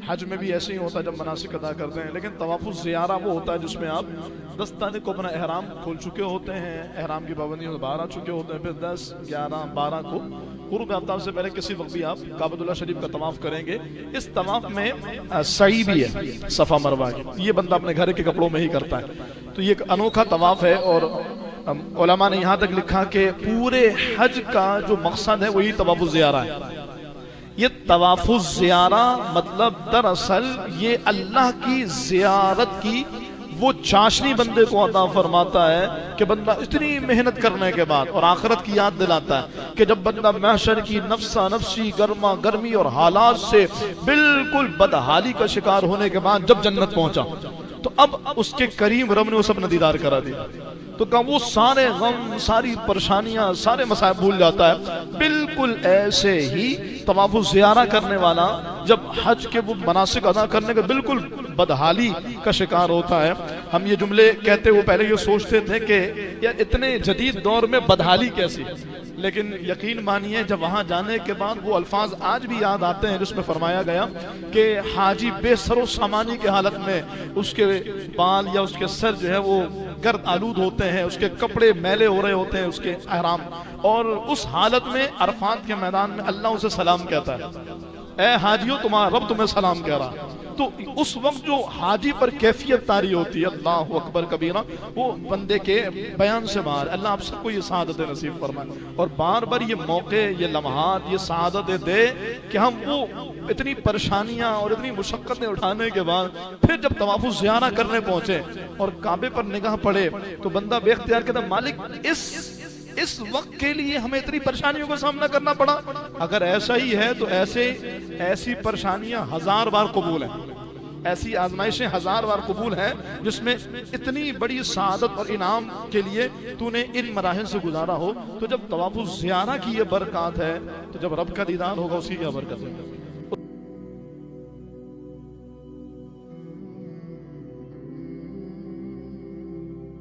حج میں بھی ایسے ہی ہوتا ہے جب مناسک ادا کرتے ہیں، لیکن طواف الزیارہ وہ ہوتا ہے جس میں آپ دستانے کو اپنا احرام کھول چکے ہوتے ہیں، احرام کی پابندیوں سے باہر آ چکے ہوتے ہیں، پھر 10 11 12 کو غروب آفتاب سے پہلے کسی وقت بھی آپ کعبۃ اللہ شریف کا طواف کریں گے۔ اس طواف میں سعی بھی ہے صفا مروہ کی، یہ بندہ اپنے گھر کے کپڑوں میں ہی کرتا ہے، تو یہ ایک انوکھا طواف ہے۔ اور علماء نے یہاں تک لکھا کہ پورے حج کا جو مقصد ہے وہی طواف الزیارہ ہے۔ یہ طواف الزیارہ مطلب دراصل یہ اللہ کی زیارت کی وہ چاشنی بندے کو عطا فرماتا ہے کہ بندہ اتنی محنت کرنے کے بعد اور آخرت کی یاد دلاتا ہے کہ جب بندہ محشر کی نفسا نفسی گرما گرمی اور حالات سے بالکل بدحالی کا شکار ہونے کے بعد جب جنت پہنچا تو اب اس کے کریم رب نے وہ سب ندیدار کرا دیا، تو کہ وہ سارے غم، ساری پریشانیاں، سارے مصائب بھول جاتا ہے۔ بالکل ایسے ہی طواف الزیارہ کرنے والا جب حج کے وہ مناسک ادا کرنے کے بالکل بدحالی کا شکار ہوتا ہے۔ ہم یہ جملے کہتے وہ پہلے یہ سوچتے تھے کہ یار اتنے جدید دور میں بدحالی کیسی، لیکن یقین مانیے جب وہاں جانے کے بعد وہ الفاظ آج بھی یاد آتے ہیں جس میں فرمایا گیا کہ حاجی بے سر و سامانی کی حالت میں اس کے بال یا اس کے سر جو ہے وہ گرد آلود ہوتے ہیں، اس کے کپڑے میلے ہو رہے ہوتے ہیں، اس کے احرام، اور اس حالت میں عرفات کے میدان میں اللہ اسے سلام کہتا ہے، اے حاجیو تمہارا رب تمہیں سلام کہہ رہا۔ تو اس وقت جو حاجی پر کیفیت طاری ہوتی ہے اللہ اکبر کبیرہ، وہ بندے کے بیان سے باہر۔ اللہ آپ سب کو یہ سعادت نصیب فرمائے اور بار بار یہ موقع، یہ لمحات، یہ سعادت دے کہ ہم وہ اتنی پریشانیاں اور اتنی مشقتیں اٹھانے کے بعد پھر جب طواف الزیارہ کرنے پہنچے اور کعبے پر نگاہ پڑے تو بندہ بے اختیار کہتا مالک اس وقت کے لیے ہمیں اتنی پریشانیوں کا سامنا کرنا پڑا۔ اگر ایسا ہی ہے تو ایسی پریشانیاں 1000 بار قبول ہیں، ایسی آزمائشیں 1000 بار قبول ہیں جس میں اتنی بڑی سعادت اور انعام کے لیے تو نے ان مراحل سے گزارا ہو۔ تو جب طواف الزیارہ کی یہ برکات ہے تو جب رب کا دیدار ہوگا اسی کی برکت ہے۔